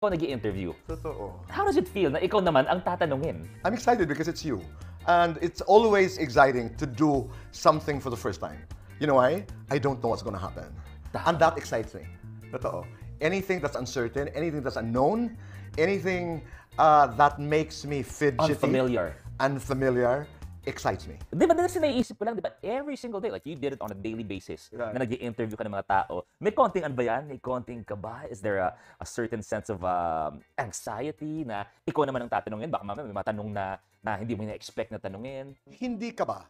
ikaw nag-i-interview. Totoo. How does it feel na ikaw naman ang tatanungin? I'm excited because it's you. And it's always exciting to do something for the first time. You know why? I don't know what's gonna happen. And that excites me. Totoo. Anything that's uncertain, anything that's unknown, anything that makes me fidgety, unfamiliar, excites me. Di ba, kasi naiisip ko lang, di ba, every single day, like you did it on a daily basis, na nag-i-interview ka ng mga tao, may konting ano ba yan? May konting kaba? Is there a certain sense of anxiety na ikaw naman ang tatanungin? Baka mamaya may mga tanong na hindi mo na-expect na tanungin. Hindi ka ba?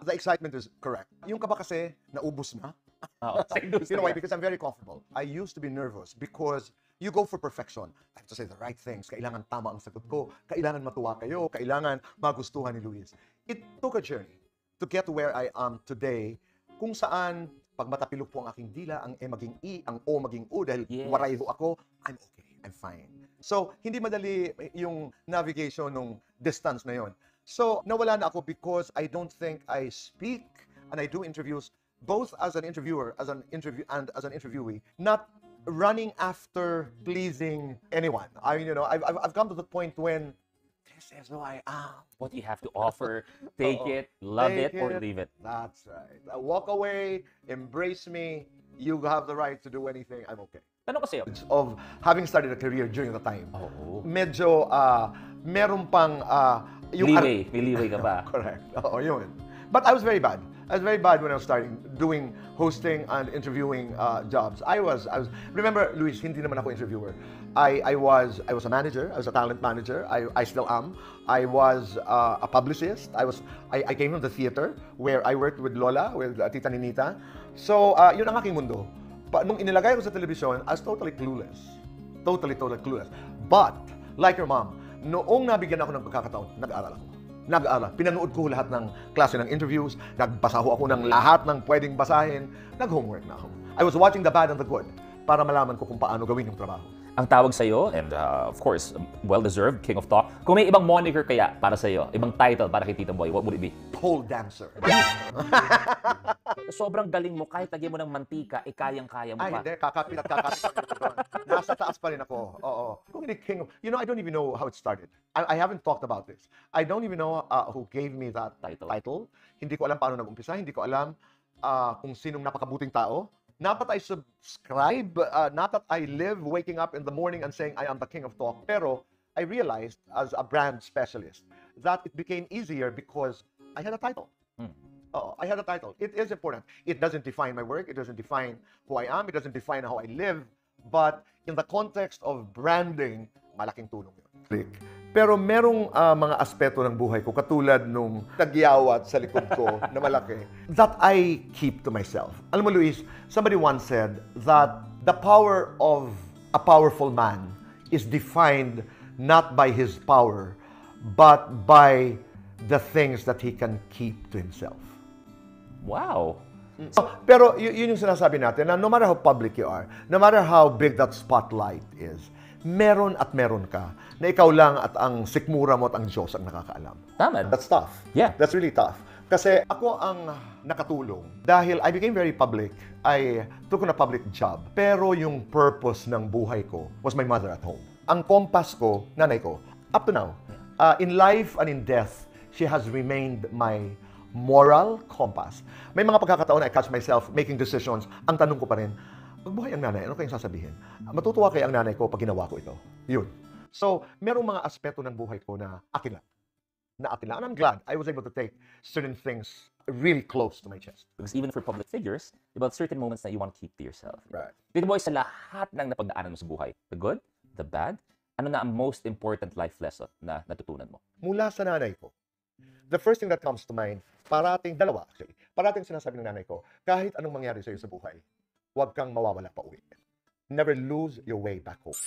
The excitement is correct. Yung ka ba kasi, naubos na? You know why? Because I'm very comfortable. I used to be nervous because you go for perfection. I have to say the right things. Kailangan tama ang sagot ko. Kailangan matuwa kayo. Kailangan magustuhan ni Luis. It took a journey to get to where I am today, kung saan pag matapilok po ang aking dila, ang E maging I, ang O maging U, dahil waray ho ako, I'm okay, I'm fine. So, hindi madali yung navigation nung distance na yon. So, nawala na ako because I don't think I speak and I do interviews both as an interviewer, as an interviewee, not running after pleasing anyone. I've come to the point when this is who I am. What you have to offer, take it, love it, or leave it. That's right. Walk away, embrace me. You have the right to do anything. I'm okay. Tanong ko sa'yo. Of having started a career during the time, medyo meron pang may leeway ka ba? Correct. Oo, yun. But I was very bad. I was very bad when I was starting doing hosting and interviewing jobs. I was remember, Luis, hindi naman ako interviewer. I was a manager. I was a talent manager. I still am. I was a publicist. I came from the theater where I worked with Lola, with Tita Ninita. So, yun ang aking mundo. Nung inilagay ko sa television, I was totally clueless. Totally clueless. But, like your mom, noong nabigyan ako ng pagkakataon, nag-aaral ako. Nag-aaral. Pinanood ko lahat ng klase ng interviews, nagbasa ko ng lahat ng pwedeng basahin, nag-homework na ako. I was watching the bad and the good para malaman ko kung paano gawin yung trabaho. Ang tawag sa'yo, and of course, well-deserved, King of Talk. Kung may ibang moniker kaya para sa'yo, ibang title para kay Tito Boy, what would it be? Pole dancer. Sobrang galing mo, kahit lagyan mo ng mantika, kayang-kaya mo pa. Ay, hindi. Kakapit at kakapit. Nasa taas pa rin ako. Oo. Kung hindi king of... I don't even know how it started. I haven't talked about this. I don't even know who gave me that title. Hindi ko alam paano nag-umpisa. Hindi ko alam kung sinong napakabuting tao. Not that I subscribe, not that I live waking up in the morning and saying I am the king of talk. Pero I realized as a brand specialist that it became easier because I had a title. I had a title. It is important. It doesn't define my work. It doesn't define who I am. It doesn't define how I live. But in the context of branding, malaking tulong yun. Pero merong mga aspeto ng buhay ko, katulad nung tagyawat sa likod ko na malaki, that I keep to myself. Alam mo, Luis, somebody once said that the power of a powerful man is defined not by his power, but by the things that he can keep to himself. Wow! Pero yun yung sinasabi natin, na no matter how public you are, no matter how big that spotlight is, meron at meron ka na ikaw lang at ang sikmura mo at ang Diyos ang nakakaalam. Tama. That's tough. Yeah. That's really tough. Kasi ako ang nakatulong. Dahil I became very public, I took on a public job. Pero yung purpose ng buhay ko was my mother at home. Ang compass ko, nanay ko, up to now, in life and in death, she has remained my moral compass. May mga pagkakataon I catch myself making decisions. Ang tanong ko pa rin, pag buhay ang nanay, ano kayong sasabihin? Matutuwa kaya ang nanay ko pag ginawa ko ito? Yun. So, merong mga aspeto ng buhay ko na akin lang. And I'm glad I was able to take certain things really close to my chest. Because even for public figures, about certain moments that you want to keep to yourself. Right. Tito Boy, sa lahat ng napagdaanan mo sa buhay, the good, the bad, ano na ang most important life lesson na natutunan mo? Mula sa nanay ko, the first thing that comes to mind, dalawa actually, parating sinasabi ng nanay ko, kahit anong mangyari sa'yo sa buhay, huwag kang mawawala pa uwi. Never lose your way back home.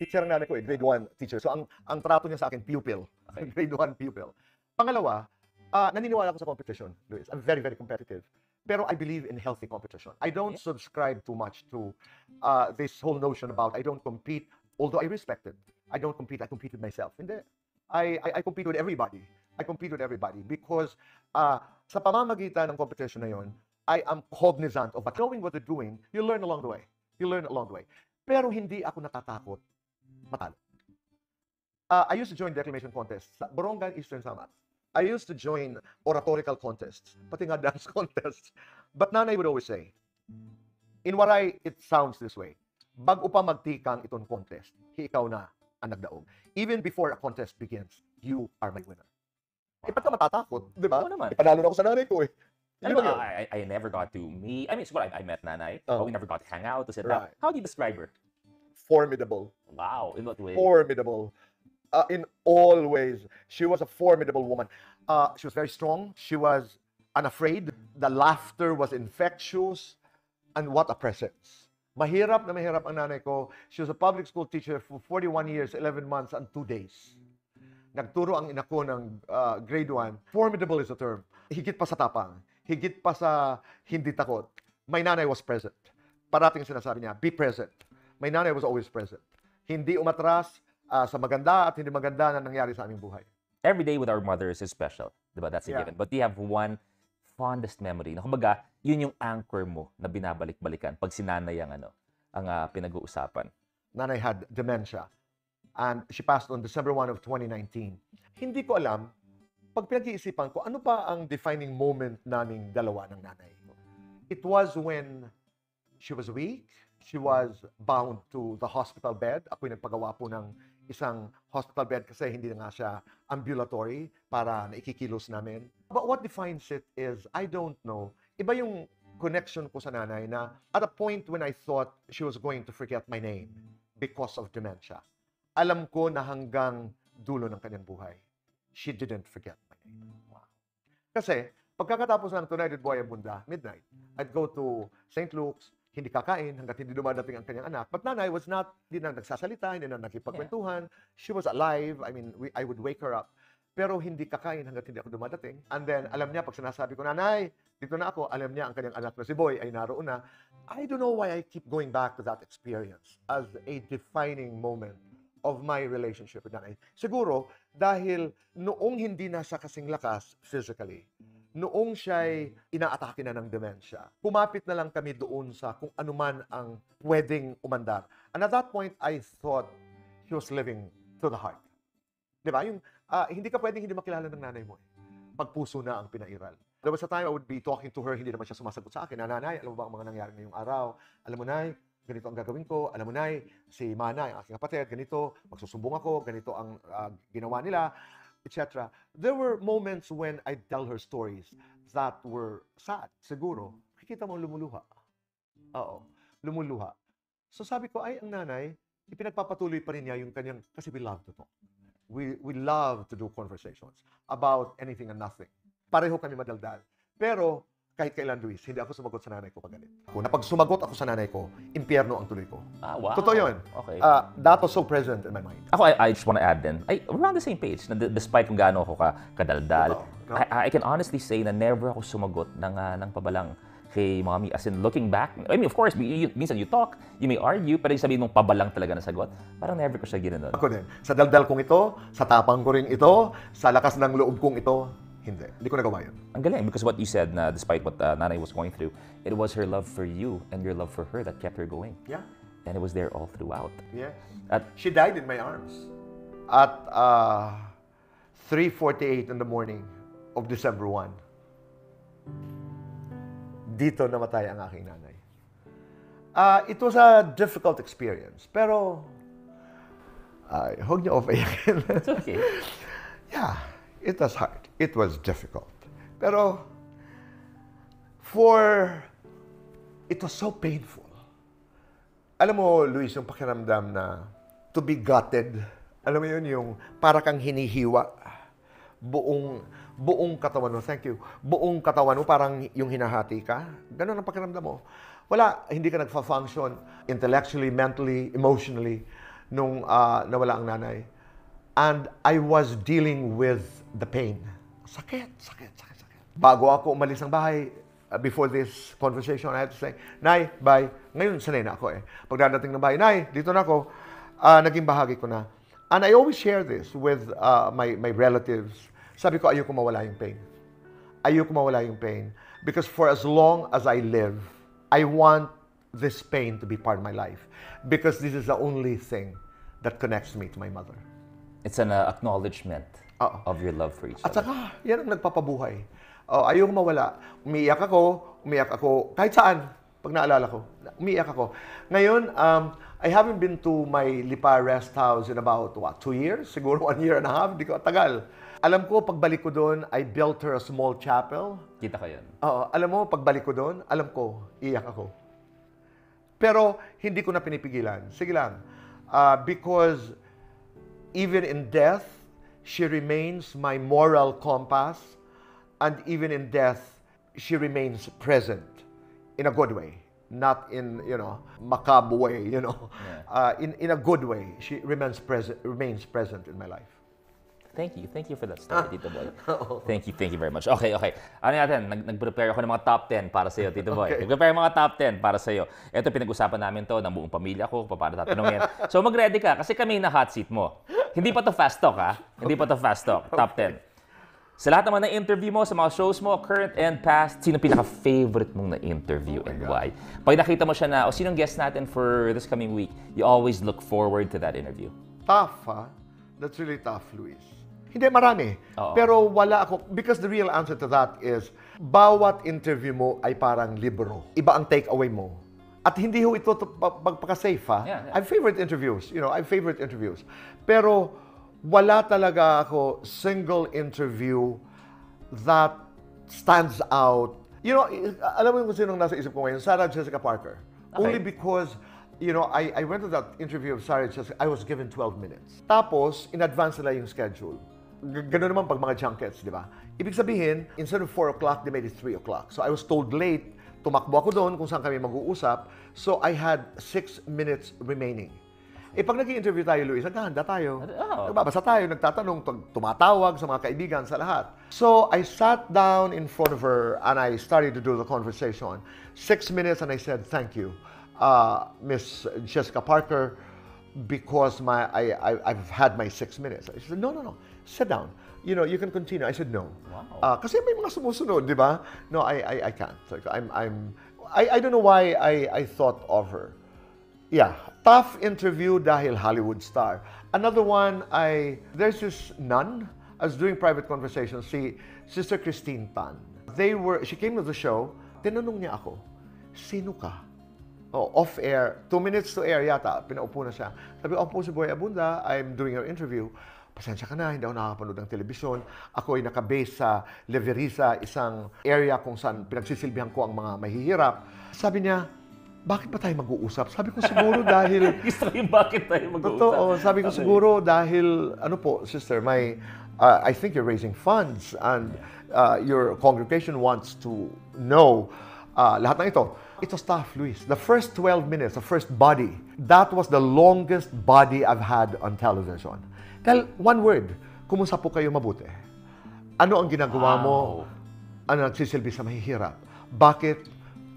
Teacher ang nanay ko, grade 1 teacher. So ang trato niya sa akin, pupil. Grade 1 pupil. Pangalawa, naniniwala ako sa competition, Luis. I'm very, very competitive. Pero I believe in healthy competition. I don't subscribe too much to this whole notion about I don't compete, although I respect it. I don't compete, I compete with myself. Hindi. I compete with everybody. I compete with everybody because sa pamamagitan ng competition na yon, I am cognizant of knowing what they're doing. You learn along the way. You learn along the way. Pero hindi ako natatakot I used to join declamation contests sa Borongan Eastern Samar. I used to join oratorical contests, pati nga dance contests. But nanay would always say, in Waray, it sounds this way, bago pa magtikang itong contest, ikaw na ang nagdaog. Even before a contest begins, you are my winner. Eh, ba't ka matatakot? Di ba? Oo naman. Panalo na ako sa nanay ko eh. Ano Yun ba, yun. I never got to meet, I mean, siguro I met nanay, Oh. but we never got to hang out, to sit down. Right. How do you describe her? Formidable. Wow, in what way? Formidable. In all ways. She was a formidable woman. She was very strong. She was unafraid. The laughter was infectious. And what a presence. Mahirap na mahirap ang nanay ko. She was a public school teacher for 41 years, 11 months, and 2 days. Nagturo ang ina ko ng grade 1. Formidable is the term. Higit pa sa tapang. Higit pa sa hindi takot. My nanay was present. Parating sinasabi niya, be present. My nanay was always present. Hindi umatras sa maganda at hindi maganda na nangyari sa aming buhay. Every day with our mothers is special. Diba? That's a Yeah. given. But do you have one fondest memory na kumbaga, yun yung anchor mo na binabalik-balikan pag sinanay ang pinag-uusapan? Nanay had dementia. And she passed on December 1 of 2019. Hindi ko alam, pag pinag-iisipan ko, ano ba ang defining moment naming dalawa ng nanay ko? It was when she was weak. She was bound to the hospital bed. Ako'y nagpagawa po ng isang hospital bed kasi hindi na nga siya ambulatory para naikikilos namin. But what defines it is, I don't know. Iba yung connection ko sa nanay na at a point when I thought she was going to forget my name because of dementia. Alam ko na hanggang dulo ng kanyang buhay, she didn't forget my name. Wow. Kasi, pagkakatapos ng Tonight with Boy Abunda, midnight, I'd go to St. Luke's, hindi kakain hanggat hindi dumadating ang kanyang anak. But nanay was not, hindi na nagsasalita, hindi na nakipagkwentuhan. She was alive. I mean, I would wake her up. Pero hindi kakain hanggat hindi ako dumadating. And then, alam niya, pag sinasabi ko, nanay, dito na ako, alam niya ang kanyang anak na si Boy ay naroon na. I don't know why I keep going back to that experience as a defining moment of my relationship with nanay. Siguro, dahil noong hindi na siya kasing lakas physically, noong siya'y inaatake na ng dementia, kumapit na lang kami doon sa kung anuman ang pwedeng umandar. And at that point, I thought he was living to the heart. Di ba? Yung, hindi ka pwedeng hindi makilala ng nanay mo. Pag puso na ang pinairal. There was a time I would be talking to her, hindi naman siya sumasagot sa akin. Nanay, alam mo ba ang mga nangyari ngayong araw? Alam mo, Nay, ganito ang gagawin ko. Alam mo, Nay, si Mana, ang aking kapatid, ganito, magsusumbong ako, ganito ang ginawa nila, etc. There were moments when I'd tell her stories that were sad, siguro. Kikita mo lumuluha. Oo, lumuluha. So sabi ko, ay, ang nanay, ipinagpapatuloy pa rin niya yung kanyang, kasi we love to talk. We love to do conversations about anything and nothing. Pareho kami madaldal. Pero, kahit kailan, Luis, hindi ako sumagot sa nanay ko pag galit. Na pag sumagot ako sa nanay ko, impyerno ang tuloy ko. Ah, wow. Totoo yun. Okay. That was so present in my mind. Ako, I just want to add din, we're on the same page. Na despite kung gaano ako kadaldal, No? I can honestly say na never ako sumagot ng pabalang kay mommy. As in, looking back, I mean, of course, minsan you talk, you may argue, pero yung sabihin mong pabalang talaga na sagot, parang never ko siya ginanon. Ako din. Sa daldal kong ito, sa tapang ko rin ito, sa lakas ng loob kong ito, hindi. Hindi ko nagawa yun. Ang galing, because what you said na despite what nanay was going through, it was her love for you and your love for her that kept her going. Yeah. And it was there all throughout. Yes. At She died in my arms at 3:48 in the morning of December 1. Dito namatay ang aking nanay. It was a difficult experience, pero huwag niyo overreact. it's okay. Yeah, it was hard. It was difficult. Pero it was so painful. Alam mo, Luis, yung pakiramdam na to be gutted, alam mo yun, yung para kang hinihiwa, buong katawan mo, thank you, buong katawan mo, parang yung hinahati ka. Ganun ang pakiramdam mo. Wala, hindi ka nagfa-function intellectually, mentally, emotionally, nung nawala ang nanay. And I was dealing with the pain. Sakit. Bago ako umalis ng bahay, before this conversation, I had to say, Nay, bye. Ngayon, sanay na ako eh. Pagdadating ng bahay, Nay, dito na ako. Naging bahagi ko na. And I always share this with my relatives. Sabi ko, ayoko mawala yung pain. Ayoko mawala yung pain. Because for as long as I live, I want this pain to be part of my life. Because this is the only thing that connects me to my mother. It's an acknowledgement of your love for each At other. saka, yan ang nagpapabuhay. Ayokong mawala. Umiiyak ako, kahit saan, pag naalala ko, umiiyak ako. Ngayon, I haven't been to my Lipa rest house in about, 2 years? Siguro 1 year and a half, di ko, tagal. Alam ko, pagbalik ko doon, I built her a small chapel. Kita ko yun. Alam mo, pagbalik ko doon, alam ko, iyak ako. Pero, hindi ko na pinipigilan. Sige lang. Because, even in death, she remains my moral compass, and even in death, she remains present in a good way, not in macabre way. In a good way, she remains present in my life. Thank you for that story, Tito Boy. Thank you very much. Okay. Ano natin, nag-prepare ako ng mga top 10 para sa iyo, Tito Boy. Okay. Nag-prepare mga top 10 para sa iyo. Ito, pinag-usapan namin to ng buong pamilya ko, paano tatanungin. So, mag-ready ka, kasi kami na hot seat mo. Hindi pa to fast talk, ha? Hindi pa to fast talk. Top 10. Sa lahat naman ng interview mo, sa mga shows mo, current and past, sino pinaka-favorite mong na-interview and why? Pag nakita mo siya na, sinong guest natin for this coming week, you always look forward to that interview. Tough, ha? That's really tough, Luis. Hindi, marami. Oo. Pero wala ako, because the real answer to that is, bawat interview mo ay parang libro. Iba ang takeaway mo. At hindi ho ito pagpaka-safe, ha? Yeah. I have favorite interviews. I have favorite interviews. Pero wala talaga ako single interview that stands out. Alam mo kung sinong nasa isip ko ngayon? Sarah Jessica Parker. Okay. Only because I went to that interview of Sarah Jessica, I was given 12 minutes. Tapos, in advance nila yung schedule. Gano'n naman pag mga junkets, di ba? Ibig sabihin, instead of 4 o'clock, they made it 3 o'clock. So I was told late, tumakbo ako doon kung saan kami mag-uusap. So I had 6 minutes remaining. Pag nag-i-interview tayo, Luis, naghahanda tayo. Nagbabasa tayo, nagtatanong, tumatawag sa mga kaibigan, sa lahat. So I sat down in front of her and I started to do the conversation. 6 minutes and I said, thank you, Miss Jessica Parker, because I've had my 6 minutes. She said, no, sit down. You can continue. I said, no. Wow. Kasi may mga sumusunod, di ba? No, I can't. Like, I don't know why I thought of her. Yeah, tough interview dahil Hollywood star. Another one, there's this nun. I was doing private conversations, si Sister Christine Tan. She came to the show, tinanong niya ako, sino ka? Off-air, 2 minutes to air yata, pinaupo na siya. Sabi, po si Boy Abunda, I'm doing your interview. Pasensya ka na, hindi ako nakakapanood ng telebisyon. Ako ay nakabase sa Leverisa, isang area kung saan pinagsisilbihan ko ang mga mahihirap. Sabi niya, bakit ba tayo mag-uusap? Sabi ko siguro dahil... Gusto ko yung bakit tayo mag-uusap. Totoo, sabi ko siguro dahil, sister, I think you're raising funds and your congregation wants to know lahat ng ito. Ito stuff, Luis. The first 12 minutes, the first body, that was the longest body I've had on television. Dahil one word, kumusta po kayo mabuti? Ano ang ginagawa mo? Ano nagsisilbi sa mahihirap? Bakit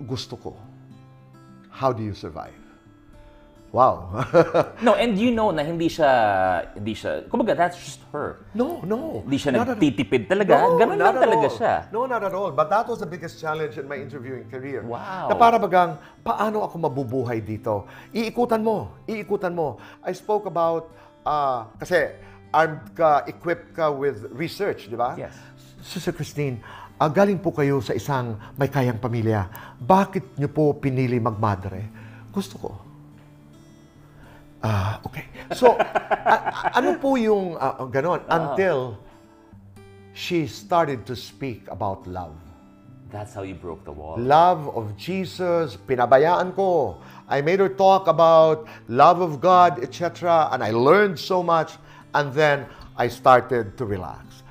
gusto ko? How do you survive? Wow. No, and na hindi siya, kumbaga, that's just her. No. Hindi siya nagtitipid talaga. Ganun lang talaga siya. No, not at all. But that was the biggest challenge in my interviewing career. Wow. Na para bagang, paano ako mabubuhay dito? Iikutan mo. I spoke about, kasi armed ka, equipped ka with research, di ba? Yes. Sister Christine, galing po kayo sa isang may kayang pamilya. Bakit niyo po pinili magmadre? Gusto ko. Okay. So, ano po yung ganon? Until she started to speak about love. That's how you broke the wall. Love of Jesus, pinabayaan ko. I made her talk about love of God, etc. And I learned so much. And then, I started to relax.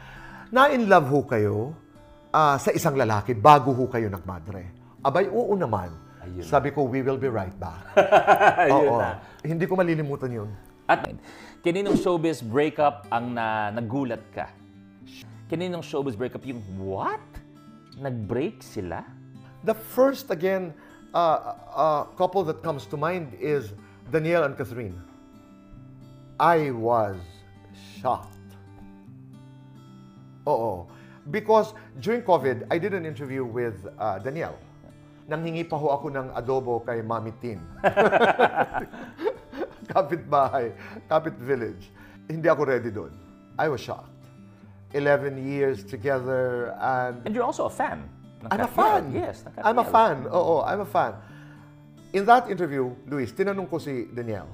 Na-in love ho kayo sa isang lalaki bago ho kayo nagmadre. Abay, oo naman. Ayun. Sabi ko, we will be right back. Ayun Oo. na. Hindi ko malilimutan yun. At kaninong showbiz breakup ang nagulat ka? Kaninong showbiz breakup yung what? Nag-break sila? The first, again, couple that comes to mind is Danielle and Catherine. I was shocked. Oo. Because during COVID, I did an interview with Danielle. Nanghingi pa ho ako ng adobo kay Mami Tin. Kapit bahay, kapit village. hindi ako ready doon. I was shocked. 11 years together and And you're also a fan. ng I'm a Katniel. fan. Yes, ng I'm a Katniel. fan. Oo, I'm a fan. In that interview, Luis, tinanong ko si Danielle,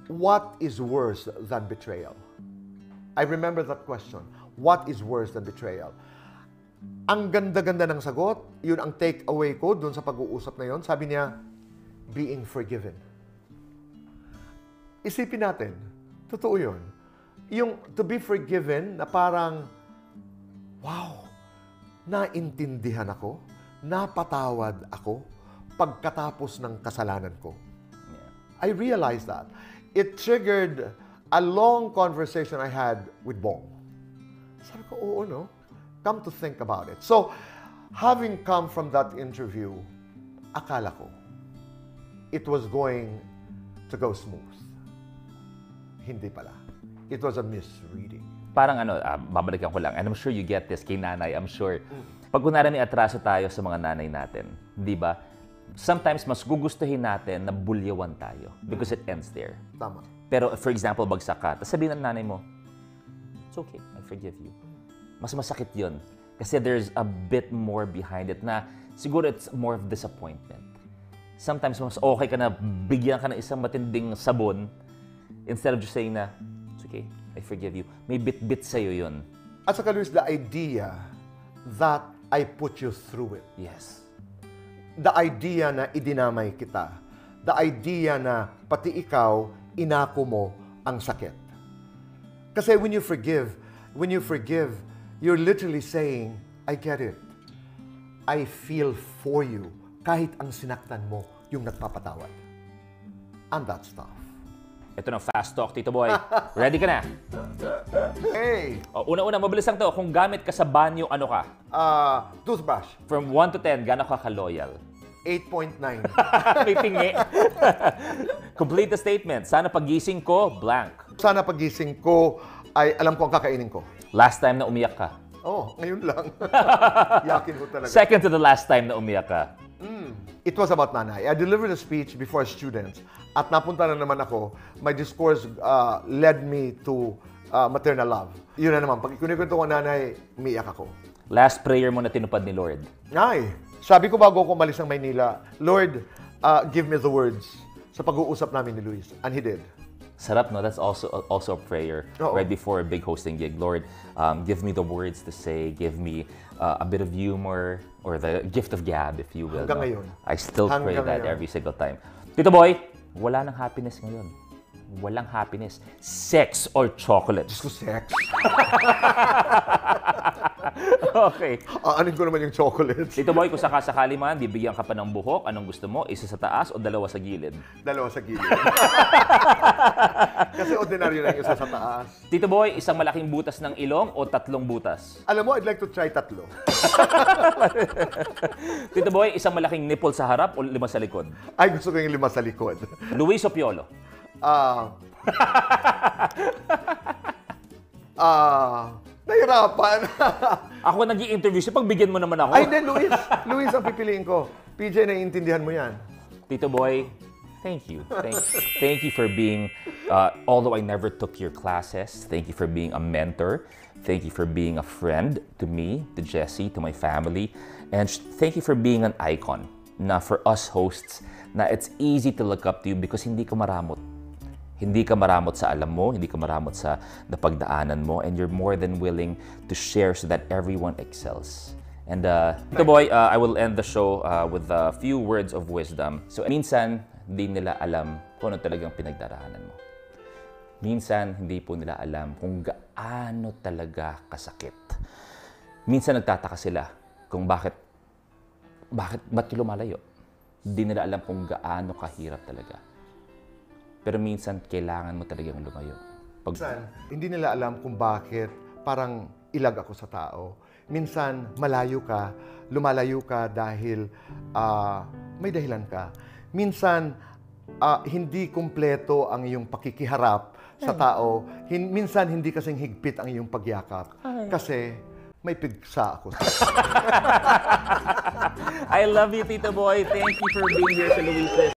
what is worse than betrayal? I remember that question. What is worse than betrayal? Ang ganda-ganda ng sagot, yun ang take-away ko doon sa pag-uusap na yun. Sabi niya, being forgiven. Isipin natin, totoo yun. Yung to be forgiven na parang, wow, naintindihan ako, napatawad ako pagkatapos ng kasalanan ko. I realized that. It triggered a long conversation I had with Bong. Sabi ko, oo, no? Come to think about it. So, having come from that interview, akala ko, it was going to go smooth. Hindi pala. It was a misreading. Parang babalikan ko lang, and I'm sure you get this kay nanay, I'm sure. Pag kunwari may atraso tayo sa mga nanay natin, di ba? Sometimes mas gugustuhin natin na bulyawan tayo because it ends there. Tama. Pero for example, bagsak ka, tapos sabihin ng nanay mo, it's okay, I forgive you. Mas masakit yun. Kasi there's a bit more behind it na siguro it's more of disappointment. Sometimes mas okay ka na bigyan ka ng isang matinding sabon instead of just saying na, it's okay, I forgive you. May bit-bit sa'yo yun. At saka, Luis, the idea that I put you through it. Yes. The idea na idinamay kita. The idea na pati ikaw, inako mo ang sakit. Kasi when you forgive, you're literally saying, I get it. I feel for you. Kahit ang sinaktan mo, yung nagpapatawad. And that's tough. Ito na fast talk, Tito Boy. Ready ka na? Hey! Una-una, mabilis lang to. Kung gamit ka sa banyo, ano ka? Toothbrush, From 1 to 10, gano'n ka ka-loyal? 8.9. May pingi. Complete the statement. Sana pagising ko, blank. Sana pagising ko ay alam ko ang kakainin ko. Last time na umiyak ka. Oh, ngayon lang. Yakin ko talaga. Second to the last time na umiyak ka. It was about nanay. I delivered a speech before students at napunta na naman ako. My discourse led me to maternal love. Yun na naman. Pag kunikwento ko nanay, umiyak ako. Last prayer mo na tinupad ni Lord. Ay, sabi ko bago ako umalis ng Maynila, Lord, give me the words sa pag-uusap namin ni Luis. And He did. Sarap, no? That's also a prayer Oo. right before a big hosting gig. Lord, give me the words to say, give me a bit of humor, or the gift of gab, if you will. Hanggang no? ngayon. I still pray Hanggang that ngayon. every single time. Tito Boy, wala nang happiness ngayon. Walang happiness. Sex or chocolate? Diyos ko, sex. Okay. Aanin ko naman yung chocolates. Tito Boy, kung sakasakali man, bibigyan ka pa ng buhok, anong gusto mo? Isa sa taas o dalawa sa gilid? Dalawa sa gilid. Kasi ordinaryo na yung isa sa taas. Tito Boy, isang malaking butas ng ilong o tatlong butas? Alam mo, I'd like to try tatlo. Tito Boy, isang malaking nipple sa harap o 5 sa likod? Ay, gusto ko yung 5 sa likod. Luis o Piolo? Nahirapan. Ako nag-i-interview siya, pagbigyan mo naman ako. Ay, hindi, Luis. Luis ang pipiliin ko. PJ, naiintindihan mo yan. Tito Boy, thank you. Thank you for being, although I never took your classes, thank you for being a mentor. Thank you for being a friend to me, to Jessie, to my family. And thank you for being an icon na for us hosts, na it's easy to look up to you because hindi ka maramot. Hindi ka maramot sa alam mo, hindi ka maramot sa napagdaanan mo, and you're more than willing to share so that everyone excels. And Tito Boy, I will end the show with a few words of wisdom. So minsan, hindi nila alam kung ano talagang pinagdaraanan mo. Minsan, hindi po nila alam kung gaano talaga kasakit. Minsan nagtataka sila kung ba't yung lumalayo. Hindi nila alam kung gaano kahirap talaga. Pero minsan, kailangan mo talagang lumayo. Minsan, hindi nila alam kung bakit parang ilag ako sa tao. Minsan, malayo ka, lumalayo ka dahil may dahilan ka. Minsan, hindi kumpleto ang iyong pakikiharap sa tao. Minsan, hindi kasing higpit ang iyong pagyakap. Kasi may pigsa ako. I love you, Tito Boy. Thank you for being here sa Luis.